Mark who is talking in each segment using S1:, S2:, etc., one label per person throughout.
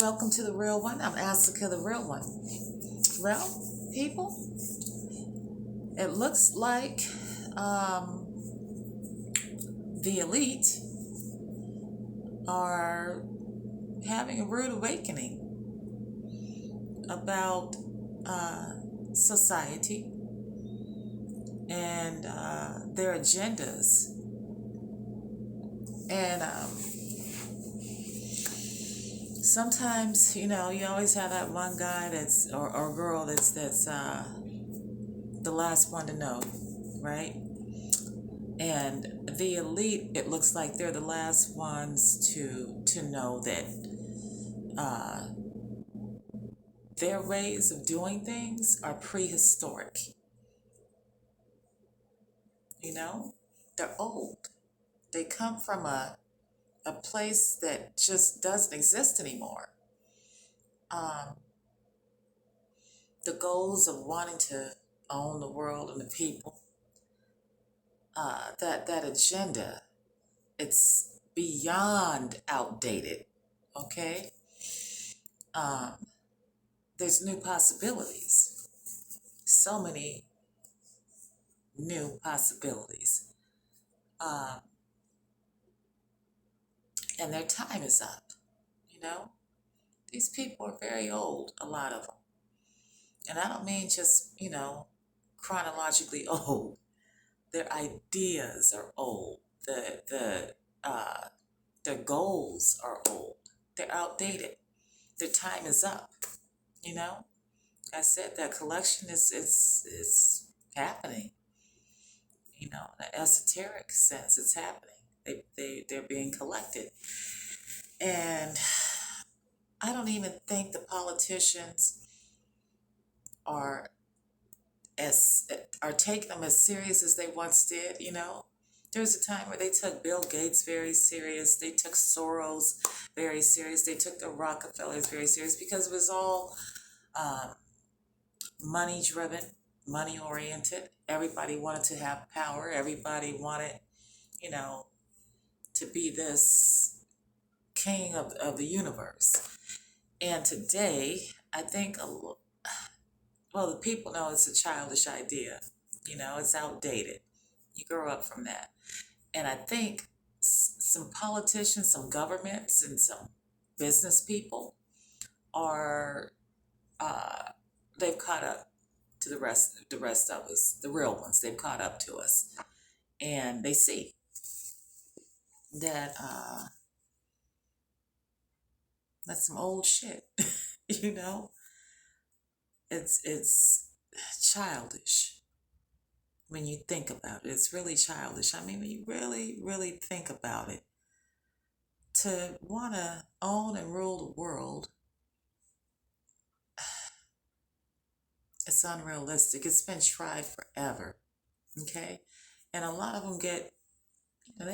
S1: Welcome to the real one. I'm Asika, the real one. Well, people, it looks like um, the elite are having a rude awakening about uh, society and their agendas. And sometimes, you always have that one guy or girl that's the last one to know, right? And the elite, it looks like they're the last ones to know that uh, their ways of doing things are prehistoric. You know, they're old. They come from a place that just doesn't exist anymore. Um, the goals of wanting to own the world and the people, that agenda, it's beyond outdated. Okay, um, there's new possibilities. So many new possibilities. Um, and their time is up. You know, these people are very old, a lot of them. And I don't mean just, chronologically old. Their ideas are old. Uh, their goals are old. They're outdated. Their time is up. You know, I said that collection is happening. In an esoteric sense, it's happening. They're being collected. And I don't even think the politicians are as are taking them as serious as they once did. There was a time where they took Bill Gates very serious. They took Soros very serious. They took the Rockefellers very serious because it was all um, money driven, money oriented. Everybody wanted to have power. Everybody wanted, you know, to be this king of the universe. And today, I think, the people know it's a childish idea. It's outdated. You grow up from that. And I think some politicians, some governments, and some business people are, uh, they've caught up to the rest of us, the real ones. They've caught up to us. And they see that that's some old shit. you know, it's childish when you think about it. It's really childish. I mean, when you really, really think about it, to want to own and rule the world, it's unrealistic. It's been tried forever, okay? And a lot of them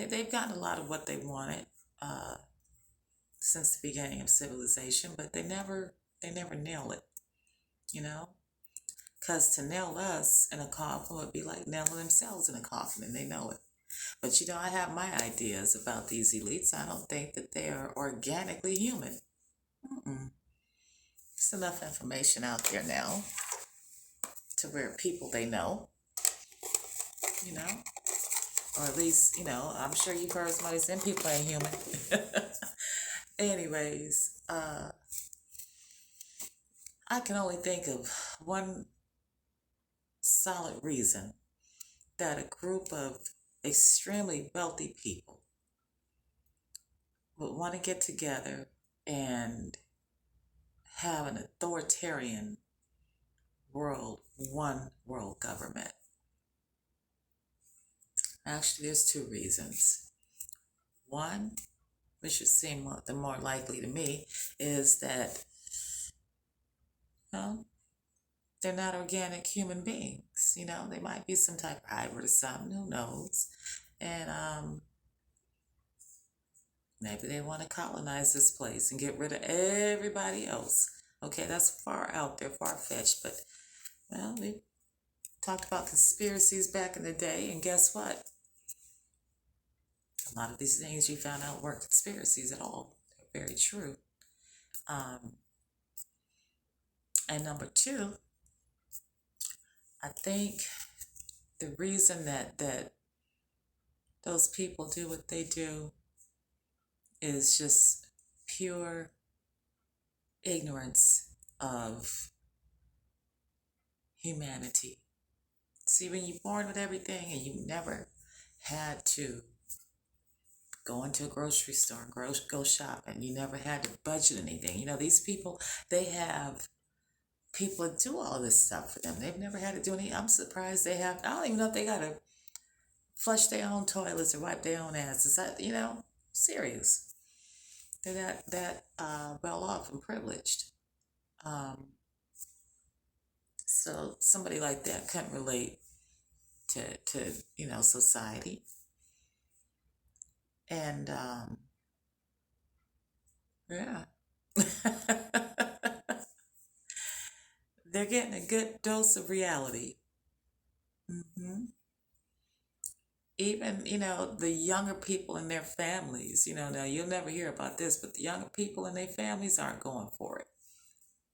S1: they've gotten a lot of what they wanted uh, since the beginning of civilization, but they never nail it, you know? Because to nail us in a coffin would be like nailing themselves in a coffin, and they know it. But I have my ideas about these elites. I don't think that they are organically human. Mm-mm. There's enough information out there now to where people they know, you know, or at least, I'm sure you've heard somebody saying people ain't human. Anyways, I can only think of one solid reason that a group of extremely wealthy people would want to get together and have an authoritarian one world government. Actually, there's two reasons. One, which would seem the more likely to me, is that, well, they're not organic human beings. They might be some type of hybrid or something, who knows? And maybe they want to colonize this place and get rid of everybody else. Okay, that's far out there, far fetched, but well, we talked about conspiracies back in the day, and guess what? A lot of these things you found out weren't conspiracies at all. They're very true. Um, and number two, I think the reason that those people do what they do is just pure ignorance of humanity. See, when you're born with everything and you never had to go into a grocery store and go shopping, you never had to budget anything. These people, they have people that do all this stuff for them. They've never had to do any. I'm surprised they have. I don't even know if they got to flush their own toilets or wipe their own asses. Serious. They're that well off and privileged. Um, so somebody like that couldn't relate to society. And yeah. They're getting a good dose of reality. hmm Even, the younger people in their families, now you'll never hear about this, but the younger people in their families aren't going for it.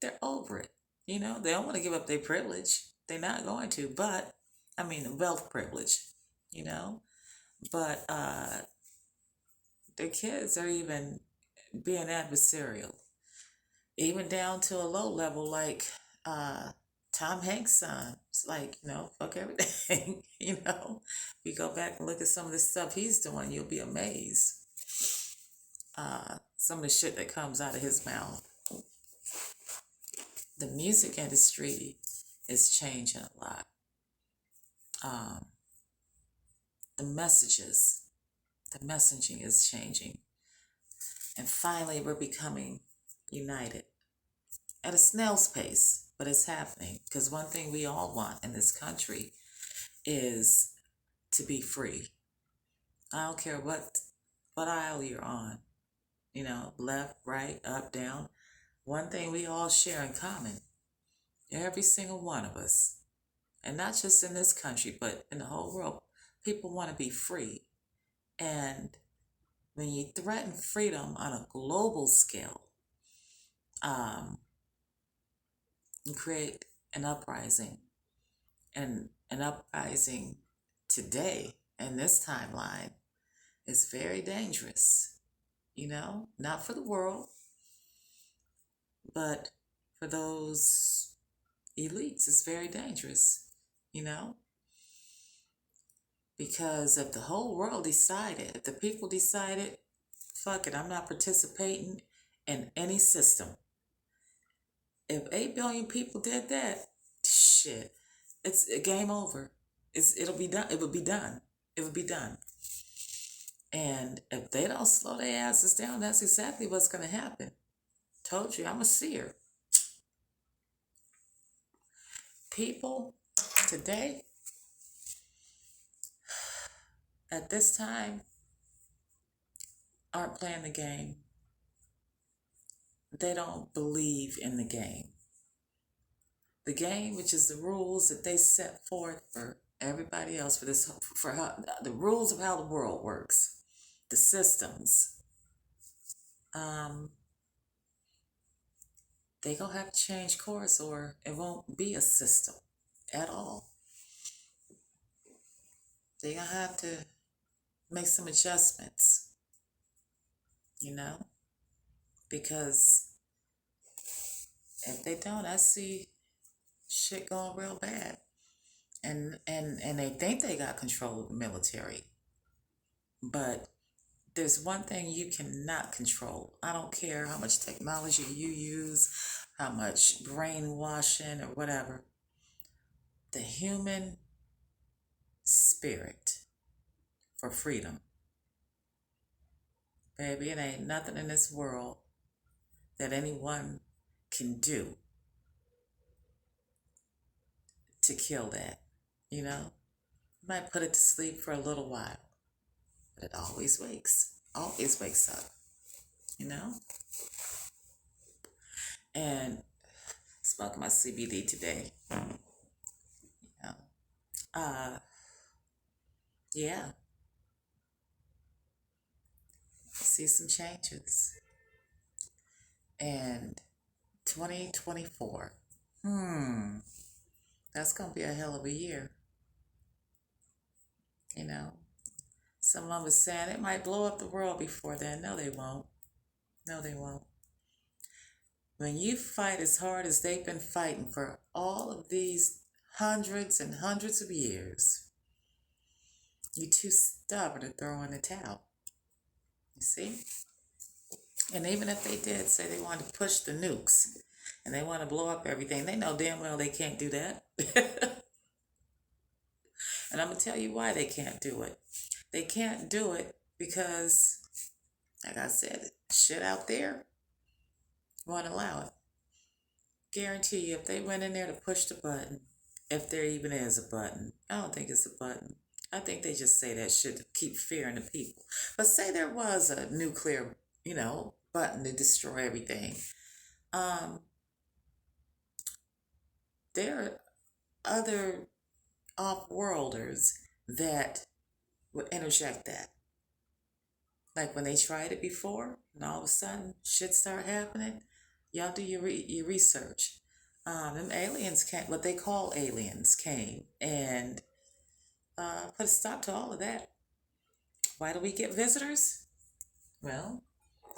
S1: They're over it. They don't want to give up their privilege. They're not going to, but I mean, wealth privilege, you know, but their kids are even being adversarial, even down to a low level like uh, Tom Hanks' son. It's like, fuck everything. We go back and look at some of the stuff he's doing, you'll be amazed. Some of the shit that comes out of his mouth. The music industry is changing a lot. Um, the messaging is changing. And finally, we're becoming united at a snail's pace, but it's happening. Because one thing we all want in this country is to be free. I don't care what aisle you're on, left, right, up, down. One thing we all share in common, every single one of us, and not just in this country, but in the whole world, people want to be free. And when you threaten freedom on a global scale, you create an uprising. And an uprising today in this timeline is very dangerous, not for the world, but for those elites, it's very dangerous, you know? Because if the whole world decided, if the people decided, fuck it, I'm not participating in any system. If 8 billion people did that, shit, it's a game over. It'll be done. It will be done. It will be done. And if they don't slow their asses down, that's exactly what's going to happen. Told you, I'm a seer. People today, at this time, aren't playing the game. They don't believe in the game. The game, which is the rules that they set forth for everybody else, for how the rules of how the world works, the systems. They gonna have to change course, or it won't be a system at all. They gonna have to make some adjustments, because if they don't, I see shit going real bad. And they think they got control of the military. But there's one thing you cannot control. I don't care how much technology you use, how much brainwashing or whatever. The human spirit for freedom. Baby, it ain't nothing in this world that anyone can do to kill that, Might put it to sleep for a little while, but it always wakes up, you know? And smoking my CBD today. Uh, yeah, see some changes. And 2024. That's going to be a hell of a year. You know, some of us saying it might blow up the world before then. No, they won't. No, they won't. When you fight as hard as they've been fighting for all of these hundreds and hundreds of years, you're too stubborn to throw in the towel. You see? And even if they did say they wanted to push the nukes and they want to blow up everything, they know damn well they can't do that. And I'm going to tell you why they can't do it. They can't do it because, like I said, shit out there won't allow it. Guarantee you, if they went in there to push the button, if there even is a button, I don't think it's a button. I think they just say that shit to keep fear in the people. But say there was a nuclear, button to destroy everything. There are other off-worlders that would interject that. Like when they tried it before, and all of a sudden shit start happening, y'all do your research. Them aliens came, what they call aliens came and put a stop to all of that. Why do we get visitors? Well,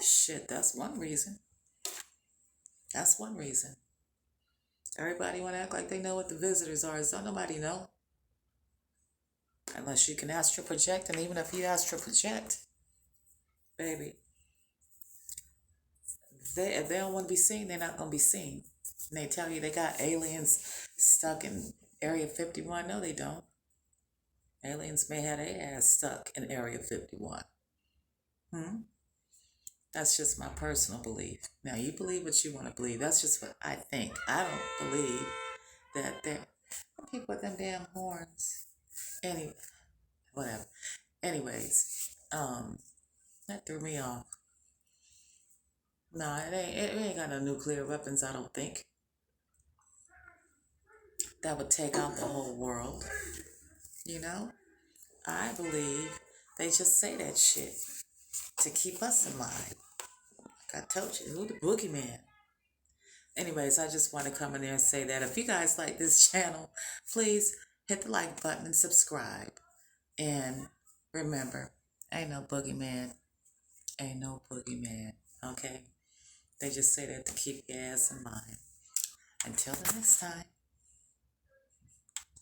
S1: shit, that's one reason. That's one reason. Everybody want to act like they know what the visitors are. Don't nobody know. Unless you can astral project, and even if you astral project, baby, if they don't want to be seen, they're not going to be seen. And they tell you they got aliens stuck in Area 51. No, they don't. Aliens may have their ass stuck in Area 51. That's just my personal belief. Now, you believe what you want to believe. That's just what I think. I don't believe that there are people with them damn horns. Whatever. Anyways, that threw me off. No, it ain't got no nuclear weapons, I don't think. That would take out the whole world. I believe they just say that shit to keep us in line. Like I told you, who the boogeyman? Anyways, I just want to come in there and say that if you guys like this channel, please hit the like button and subscribe. And remember, ain't no boogeyman. Ain't no boogeyman. Okay? They just say that to keep your ass in line. Until the next time.